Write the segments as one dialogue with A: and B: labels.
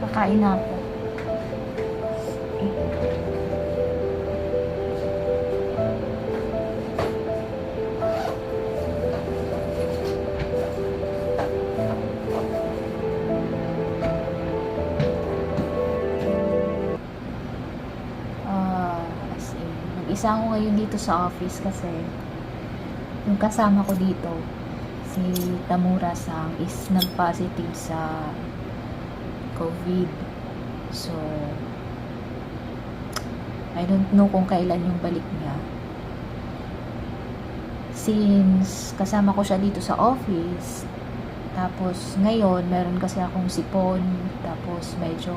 A: Kakain na ako. As in, mag-isa ako ngayon dito sa office kasi yung kasama ko dito, si Tamura-san, is nag-positive sa COVID. So, I don't know kung kailan yung balik niya. Since kasama ko siya dito sa office, tapos ngayon, meron kasi akong sipon, tapos medyo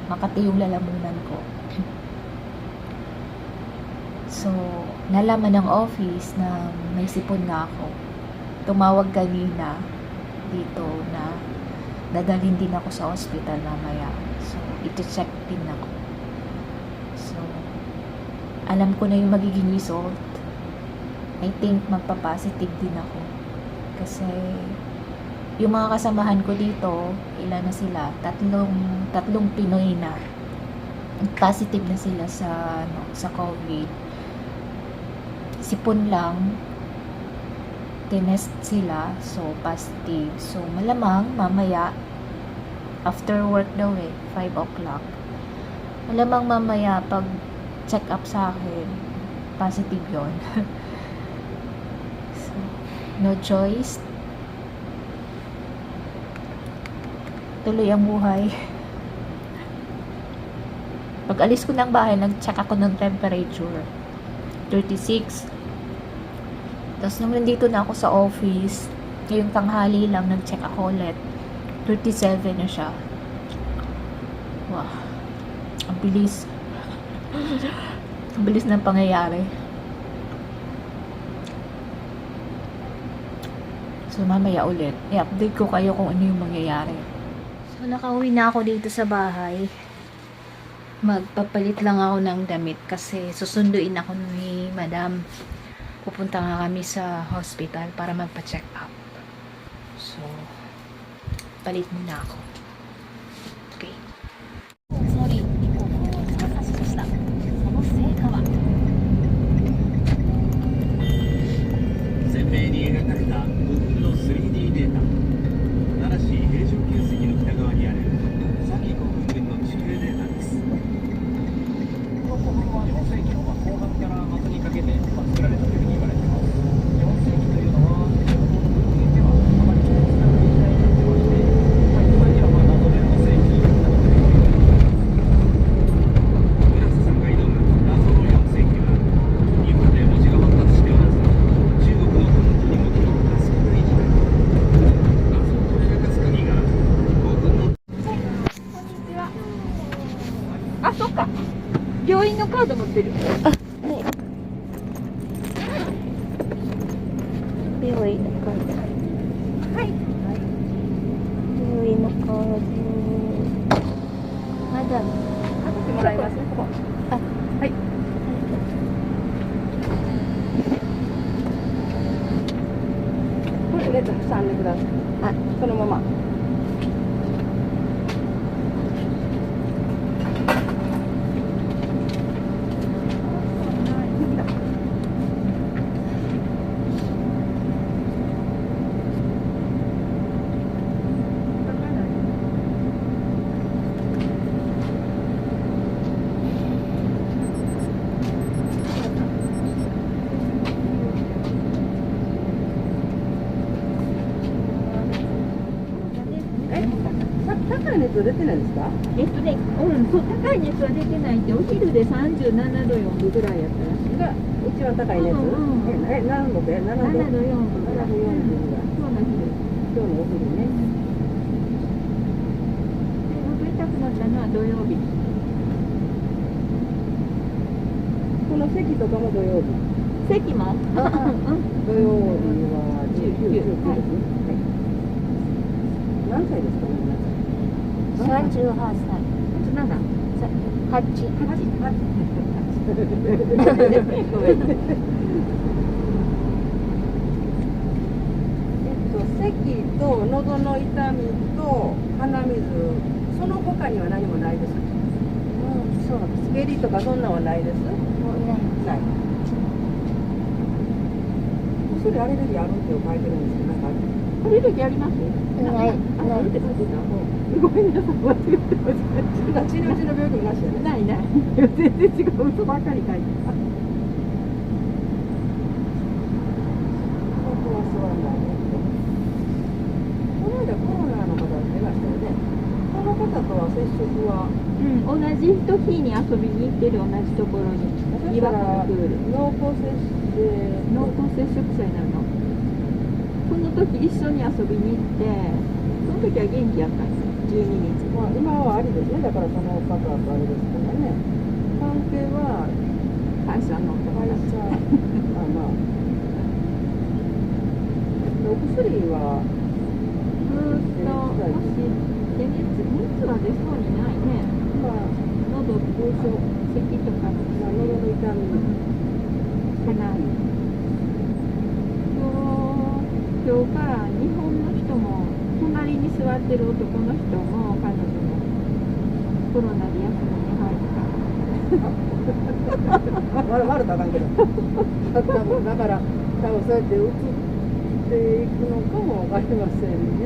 A: makati yung lalamunan ko. So, nalaman ng office na may sipon nga ako. Tumawag kanina dito na dadalhin din ako sa hospital mamaya. So, iti-check din ako. So, alam ko na yung magiging result. I think magpa-positive din ako. Kasi, yung mga kasamahan ko dito, ilan na sila? Tatlong Pinoy na. Positive na sila sa COVID. Sipon lang, tinest sila, so positive. So, malamang mamaya, after work daw 5 o'clock. Malamang mamaya, pag check up sa akin, positive yon. So, no choice. Tuloy ang buhay. Pag alis ko ng bahay, nag-check ako ng temperature. 36. Tapos nung nandito na ako sa office, ngayong tanghali lang, nag-check ako ulit. 37 na siya. Wow. Ang bilis. Ang bilis ng pangyayari. So, mamaya ulit, i-update ko kayo kung ano yung mangyayari. So, nakauwi na ako dito sa bahay. Magpapalit lang ako ng damit kasi susunduin ako ni Madam. Pupunta nga kami sa hospital para magpa-check up. So, palit muna ako. Okay. Sorry.
B: 鮮明に描かれた5分の 3D データ。奈良市平城宮跡の北側にある先古墳群の地形データです。この古墳は4世紀の後半から末にかけて作られたというふうに言われています。4世紀というのは中国の文献ではあまり記述されていないと言ってまして、一般には謎で5世紀などというふうに言われています。村瀬さんが挑む謎の4世紀は日本で文字が発達しておらず、中国の本土にも記録が少ない時代。謎を解かす鍵が古墳の
C: あ、そっか。病院のカード持ってる。
A: あ、はい。病院のカード。
C: はい。
A: 病院のカード。まだ。
C: かけてもらいますね、ここ。
A: あ、
C: はい。これレッド挟んでください。
A: あ、
C: そのまま。高い熱は出てないですか？
D: そう、高い熱は出てないって、お昼で37度4分ぐらいやったらしい。
C: が一番高い熱？何度で？7度？
D: 7度4分ぐらい。
C: 7度4分ぐらい。
D: 今日の昼。
C: 今日のお昼ね。
D: 喉痛くなったのは土曜日。
C: この席とかも土曜日。
D: 席も
C: 土曜日は19ですね。はい。何歳ですか？38
A: 歳。
D: 7。
C: 咳と喉の痛みと鼻水、その他中には何もないです。
A: そうです。
C: 下痢とかそんなんはないです。
A: もういない。
C: ない。薬アレルギーあるって書いてるんですけど、なんか
D: アレルギーあります？
A: ない
D: あるって書いてた。
C: ごめんなさい、間違ってました。治療中の病気もなしやね。
D: ないない。全然違う嘘ばっかり書いてた。
C: ここは座らないね。この間コロナの方出ましたよね。この方とは接触は、
D: 同じ日に遊びに行ってる同じところに
C: そし
D: 岩
C: たら
D: のプール
C: 濃厚接
D: 濃厚接触者になるの。その時一緒に遊びに行ってその時は元気やったんですよ。12日。
C: まあ今はありですね。だからその方とあれですけどね。関係は
D: 会社の友
C: 会
D: 達。
C: 社まあお薬は
D: ずーっともし熱は出そうにないね。
C: まあ
D: 喉
C: 重症、
D: 咳とか
C: まあ喉の痛み
D: かな。今日から日本の人も隣に座ってる男の人も彼女もコロナで休みに入った。
C: 悪たらあかんけどだから多分そうやって移っていくのかもわかりませんね。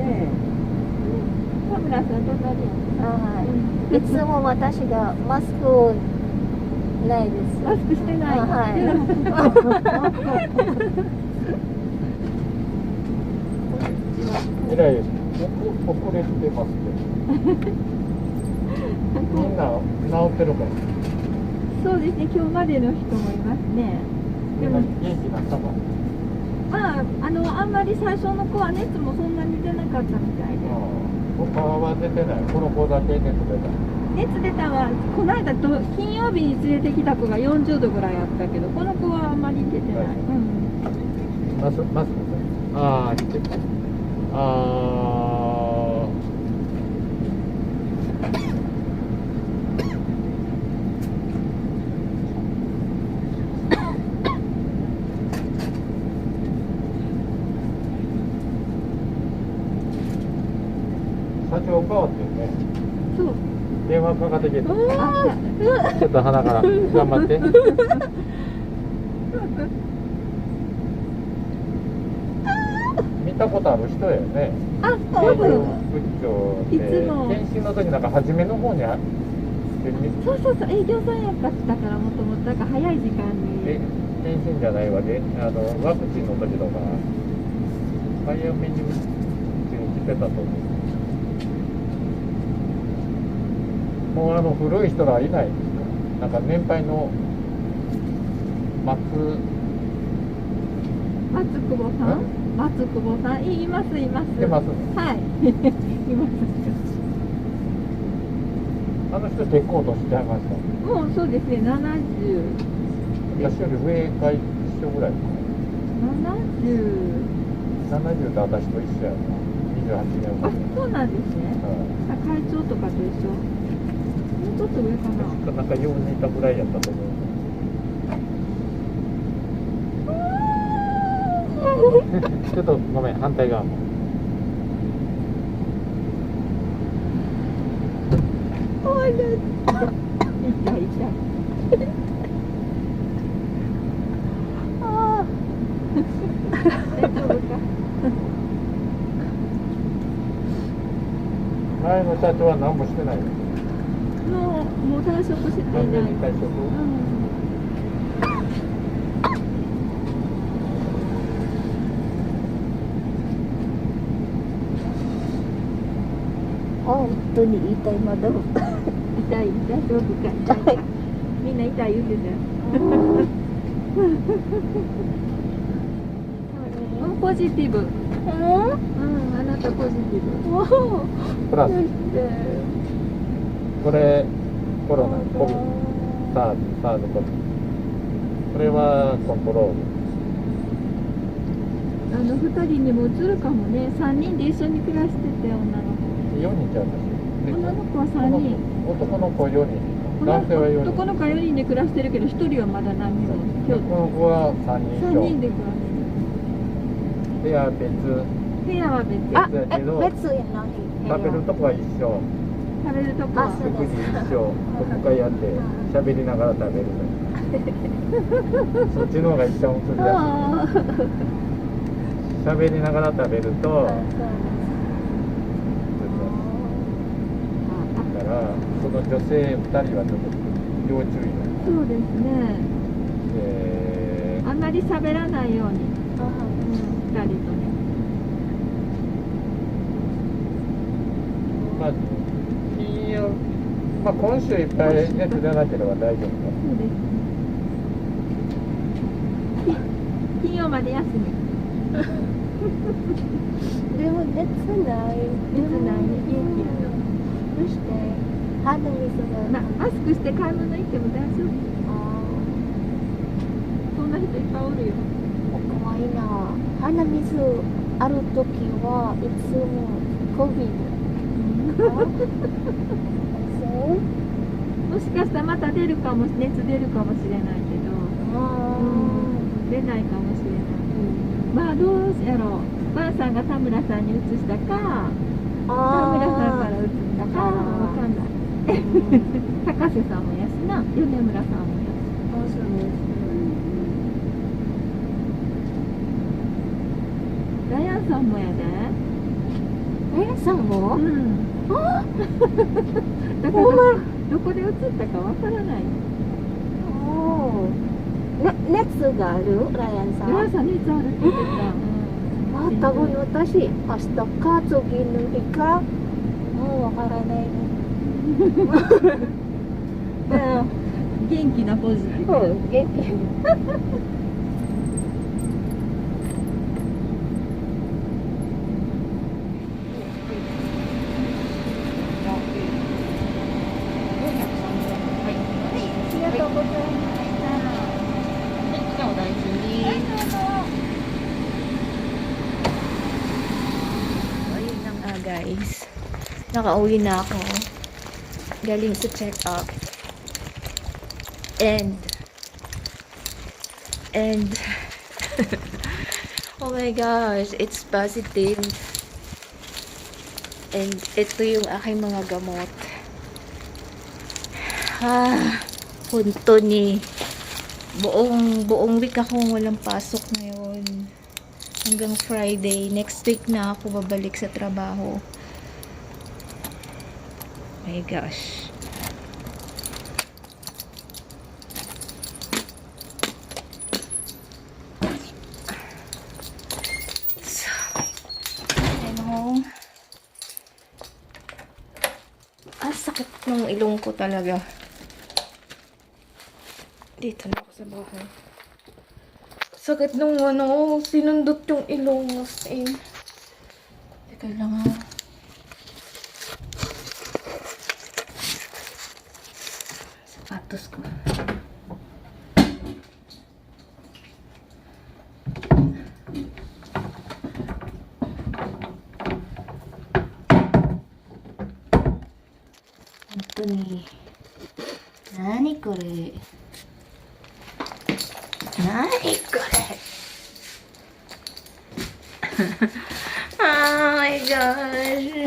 D: 田村さん隣やん。
A: はい。いつも私がマスクをないです。
D: マスクしてない。
E: えらい遅れてますけどみんな治ってるから
D: そうですね。今日までの人もいますね。
E: みんな元気になったの
D: まああんまり最初の子は熱もそんなに出なかったみたいで。
E: 他は出てないこの子だけ熱出た
D: 熱出たのはこの間金曜日に連れてきた子が40度ぐらいあったけどこの子はあんまり出てない。
E: マスクああ来て社長変わってね
D: そう。
E: 電話かかってきてちょ
D: あ
E: っと鼻から頑張って見たことある人やよね
D: 多
E: 営業
D: 分
E: 部長で
D: いつも
E: 研修の時なんか初めの方に
D: そう営業さんやったからもともとだから早い時間に。
E: 検診じゃないわでワクチンの時とか早めにうちに来てたと思うもう古い人らはいないなんか年配の
D: 松久保さん松久保さんいます
E: います
D: はいいます
E: あの人結構年ちゃいました
D: もうそうですね70
E: 私より上が一緒ぐらいか70と私と一緒やな28年
D: あ
E: 前
D: そうなんですね。会長とかと一緒。もうちょっと上かな。
E: 確かなんか4人いたぐらいやったと思うちょっとごめん反対側も
D: おいで。痛い。大丈夫か。
E: 前の社長は何もしてないよ
D: もう退職していない。
E: 完全に退職
A: 本当に痛いまだ。
D: 痛い丈夫か。
A: 痛い。
D: みんな痛い言うてたよ。ポジティブ。あなたポジティブ。
E: プラスこれコロナコビサーズコビこれはコントロール
D: 2人にも移るかもね。3人で一緒に暮らしてて女の子。
E: 4人ちゃいます
D: 女の子は3人。
E: 男の子4人男性は4人
D: 男の子は4人で暮らしてるけど1人はまだ何にも。
E: この子は3人
D: 3人で暮らしてる。
E: 部屋別
D: 部屋は別。
A: あ、
E: 別やけど
A: 別やな。
E: 食べるとこは一緒
D: 食べるとこは
A: あそう
E: 特に一生特会やって喋りながら食べるのそっちの方が一番映りや
D: あ
E: すい喋りながら食べるとだからその女性2人はちょっと要注意な
D: そうですね。あんまり喋らないように、2人とね。
E: まあ金曜まあ今週いっぱい熱出なければ大丈夫か
D: そうです。金曜まで休み。
A: でも熱ない。
D: 熱ないね、元気やの。
A: どうして鼻水が。
D: マスクして買い物行っても大丈夫。そんな人いっぱいおるよ。
A: 怖いな。鼻水あるときはいつもCOVID。
D: もしかしたらまた出るかも、熱出るかもしれないけど、出ないかもしれない。まあどうやろう。ばあさんが田村さんに移したか、田村さんから移ったかわかんない。高瀬さんもやしな、米村さんもやし。ダヤンさんもやで。
A: さんも
D: だからどこで移ったかわからない。
A: 熱があるライアンさん。
D: ダヤンさん熱あるって言ってた。
A: 多分私、明日か次の日か、もうわからないね。
D: 元気なポジティブ。
A: 元気。ありがとうございました。お大事に。Ayun na nga guys. Nakauwi na ako. Galing sa check-up. And oh my gosh, it's positive. And ito yung aking mga gamot. Punto ni buong week akong walang pasok ngayon. Hanggang Friday. Next week na ako babalik sa trabaho. My gosh. So, ano, sakit ng ilong ko talaga. Dito na ako sa bahay. Sakit nung sinundot yung ilong. As in. Teka lang ha. Sapatos ko. Ito ni. Nani kore? Nani kore? Oh my gosh.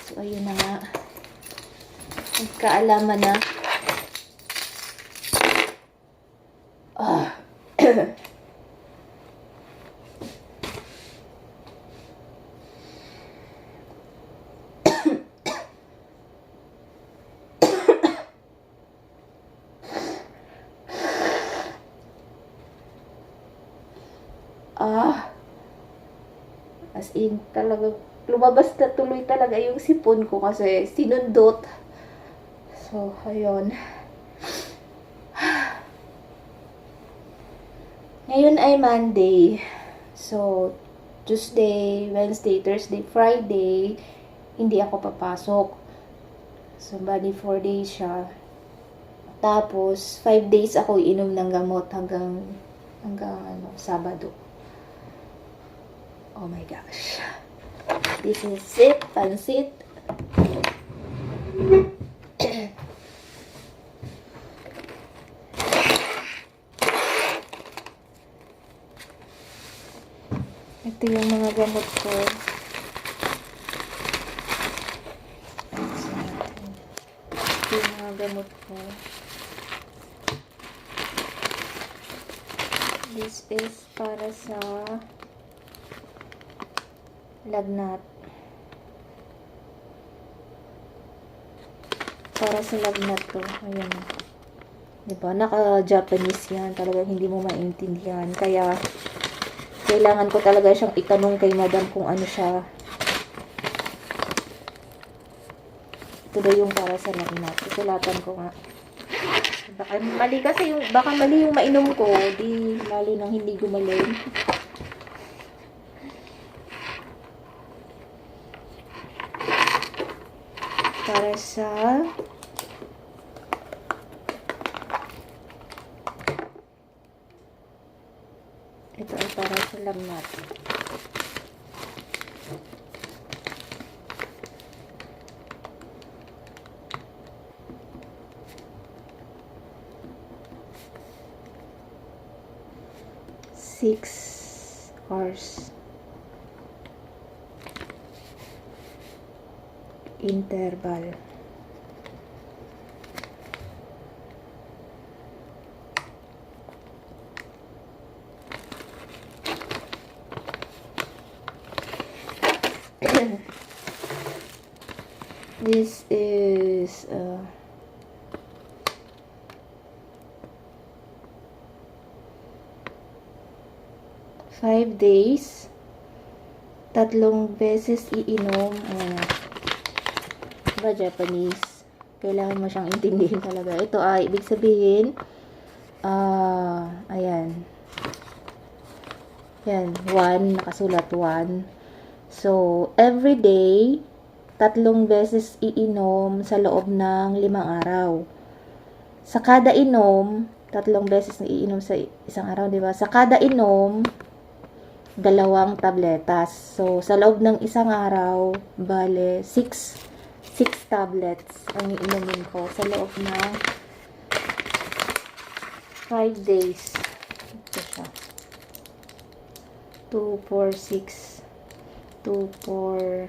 A: So, ayun na nga. Nagkaalaman na. As in, talaga, lumabas na tuloy talaga yung sipon ko kasi sinundot. So, ayun. Ngayon ay Monday. So, Tuesday, Wednesday, Thursday, Friday, hindi ako papasok. So, bali 4 days siya. Tapos, 5 days ako inom ng gamot hanggang Sabado. Oh my gosh. This is it. Pansit. Ito yung mga gamot ko. Ito yung mga gamot ko. This is para sa lagnat. Para sa lagnat to. Ayan. Diba? Naka-Japanese yan. Talagang hindi mo maintindihan. Kaya, kailangan ko talaga siyang itanong kay madam kung ano siya. Ito daw yung para sa lagnat. Isulatan ko nga. Baka mali kasi baka mali yung mainom ko. Di, lalo nang hindi gumaling. Para sa ito ay para sa lagnat. Six hours interval. This is 5 days, 3 beses iinom. Diba Japanese? Kailangan mo siyang intindihin talaga. Ito ay, ibig sabihin, ayan. Yan, 1, nakasulat 1. So, every day, 3 beses iinom sa loob ng 5 araw. Sa kada inom, 3 beses na iinom sa isang araw, di ba? Sa kada inom, 2 tabletas. So, sa loob ng isang araw, bale, 6 tablets ang iinumin ko sa loob ng 5 days. Ito siya. 2, 4, 6. 2, 4,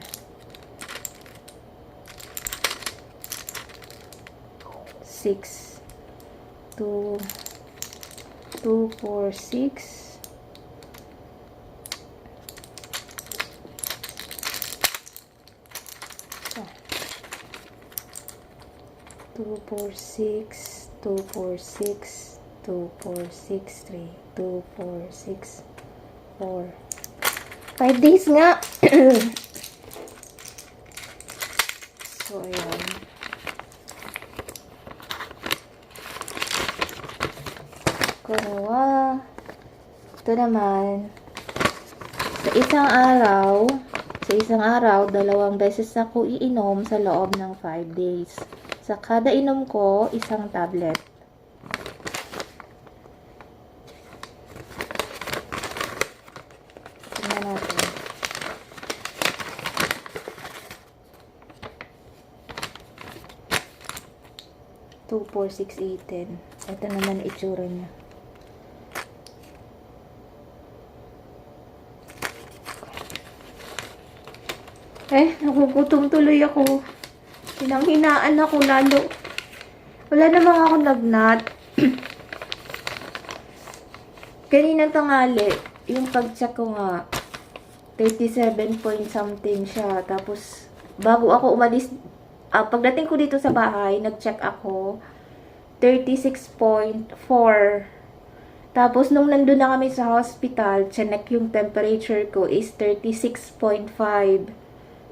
A: 6. 2, 4, 6. 2, 4, 6, 2, 4, 6, 2, 4, 6, 3, 2, 4, 6, 4. 5 days nga. So, ayan. Karawa. Ito naman. Sa isang araw, 2 beses ako iinom sa loob ng 5 days. Sa kada inom ko, 1 tablet. Tingnan natin. Two, 4, 6, 8, 10. Ito naman itsura niya. Nagugutom tuloy ako. Hinang-hinaan ako lalo. Wala namang ako lagnat. Kaninang tanghali, yung pag-check ko nga, 37 point something siya. Tapos, bago ako umalis, pagdating ko dito sa bahay, nag-check ako, 36.4. Tapos, nung nandun na kami sa hospital, chinek yung temperature ko is 36.5.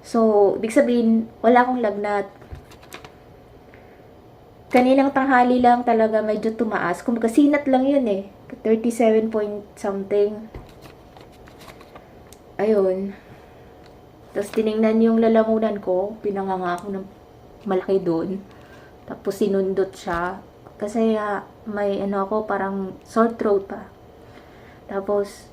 A: So, ibig sabihin, wala akong lagnat. Kaninang tanghali lang talaga medyo tumaas. Kumbaga, sinat lang yun eh. 37 point something. Ayun. Tapos, tiningnan yung lalamunan ko. Pinanganga ako ng malaki doon. Tapos, sinundot siya. Kasi, may ako, parang sore throat pa. Tapos,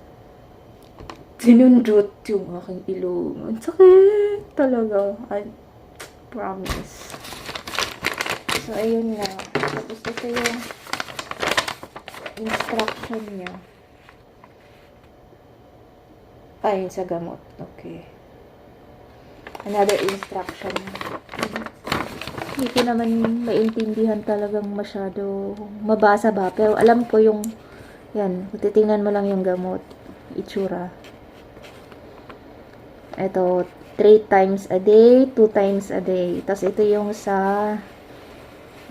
A: sinundot yung aking ilong. Ang sakit talaga. I promise. So, ayun nga. Tapos ito yung instruction niya. Ayun sa gamot. Okay. Another instruction. Hindi ko naman maintindihan talagang masyado mabasa ba. Pero alam ko yung, yan, titingnan mo lang yung gamot. Itsura. Ito, 3 times a day, 2 times a day. Tapos ito yung sa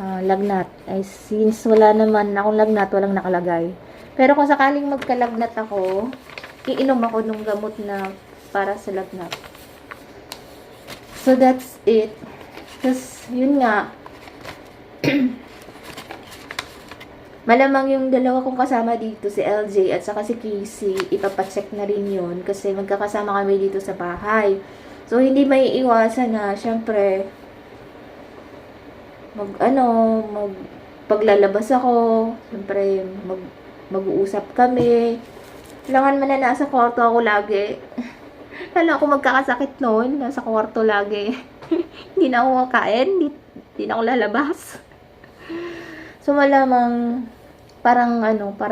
A: lagnat. Ay, since wala naman akong lagnat, walang nakalagay. Pero kung sakaling magkalagnat ako, iinom ako ng gamot na para sa lagnat. So, that's it. Tapos, yun nga. Malamang yung dalawa kong kasama dito, si LJ at saka si Casey, ipapacheck na rin yun kasi magkakasama kami dito sa bahay. So, hindi may iwasan na, syempre, paglalabas ako, syempre, mag-uusap kami. Kailangan man na nasa kwarto ako lagi. Kala ako magkakasakit noon, nasa kwarto lagi. Hindi na ako kakain, hindi na ako lalabas. So, malamang, parang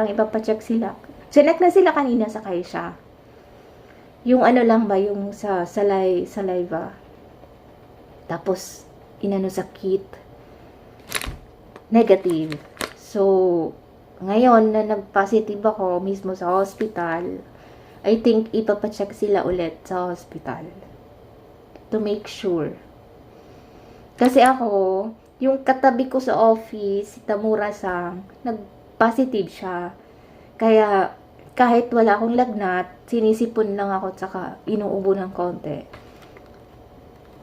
A: ipapacheck sila. Check na sila kanina sa siya. Yung lang ba, yung sa saliva. Tapos, sa kit. Negative. So, ngayon na nag-positive ako mismo sa hospital, I think ipapacheck sila ulit sa hospital. To make sure. Kasi ako, yung katabi ko sa office, si Tamura-san, nag-positive siya. Kaya, kahit wala akong lagnat, sinisipon lang ako tsaka inuubo ng konti.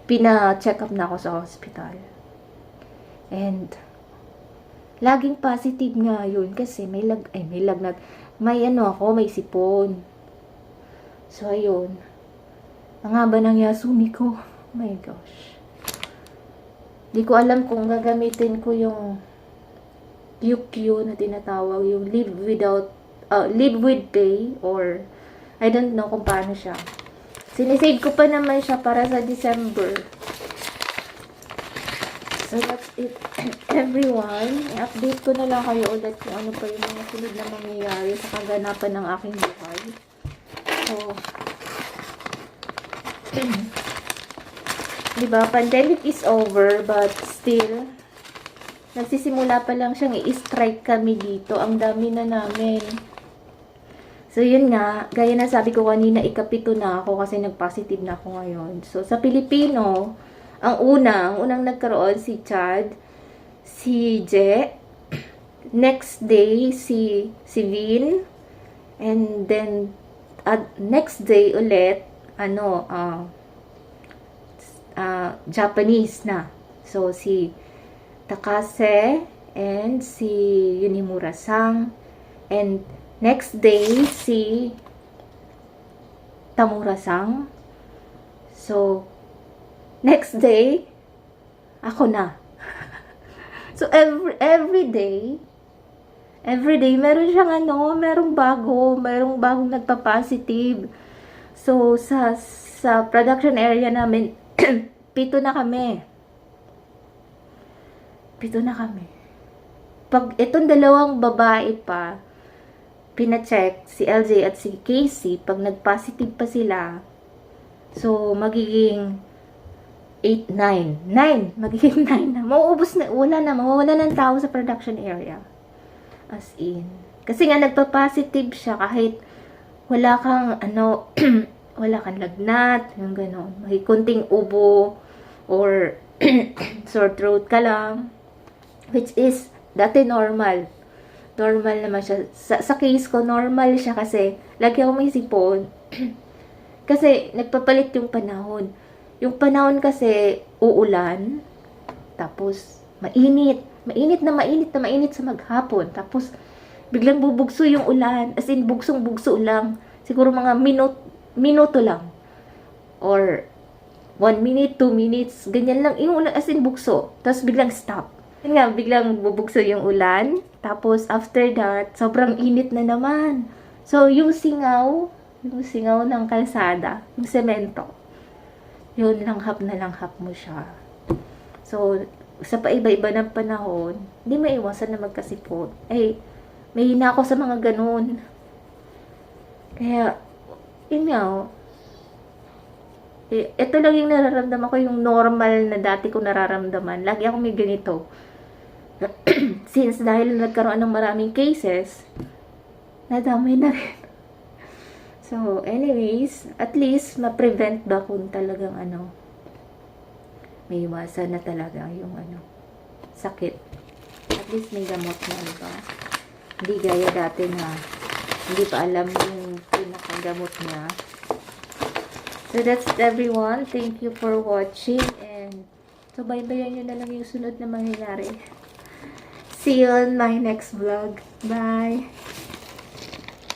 A: Pina-check up na ako sa hospital. And, laging positive nga yun kasi may lagnat. May may sipon. So, ayun. Ang haba ng Yasumi ko. Oh my gosh. Di ko alam kung gagamitin ko yung QQ na tinatawag, yung live with pay, or I don't know kung paano siya. Sinisave ko pa naman siya para sa December. So that's it, everyone. I-update ko na lang kayo ulit kung ano pa yung mga sunod na mangyayari sa kaganapan ng aking buhay. So, diba, pandemic is over, but still, nagsisimula pa lang siyang i-strike kami dito. Ang dami na namin. So, yun nga, gaya na sabi ko kanina, ikapito na ako kasi nag-positive na ako ngayon. So, sa Pilipino, ang unang nagkaroon si Chad, si Je, next day si Vin, and then, next day ulit, Japanese na. So, si Takase and si Yunimura-san. And next day, si Tamura-san. So, next day, ako na. So, every day, meron siyang merong bagong nagpa-positive. So, sa production area namin, 7 na kami. Pag itong dalawang babae pa, pina-check si LJ at si Casey, pag nag-positive pa sila, so, magiging 8, 9. 9. Magiging 9 na. Mauubos na. Mawawala ng tao sa production area. As in. Kasi nga, nagpa-positive siya kahit wala kang, wala kang lagnat, yung gano'n. May kunting ubo, or sore throat ka lang. Which is, dati normal. Normal naman siya. Sa case ko, normal siya kasi lagi ako may sipon. Kasi, nagpapalit yung panahon. Yung panahon kasi, uulan. Tapos, mainit. Mainit na mainit sa maghapon. Tapos, biglang bubugso yung ulan. As in, bugsong-bugso lang. Siguro mga minuto lang. Or, 1 minute, 2 minutes. Ganyan lang. Yung ulan, as in, bugso. Tapos, biglang stop. Yun nga, biglang bubugso yung ulan. Tapos, after that, sobrang init na naman. So, yung singaw ng kalsada, yung semento, yun, langhap na langhap mo siya. So, sa paiba-iba ng panahon, hindi maiwasan na magkasipon. May hina ako sa mga ganun. Kaya, yun nga, oh. Ito lang yung nararamdaman ko, yung normal na dati ko nararamdaman. Lagi ako may ganito. Since dahil nagkaroon ng maraming cases, nadamay na rin. So, anyways, at least ma-prevent ba kung talagang may iwasan na talaga yung sakit. At least may gamot na, diba? Hindi gaya dati na hindi pa alam yung pinakagamot niya. So that's everyone. Thank you for watching, and so bye-bayan nyo na lang yung sunod na mangyayari. See you on my next vlog. Bye!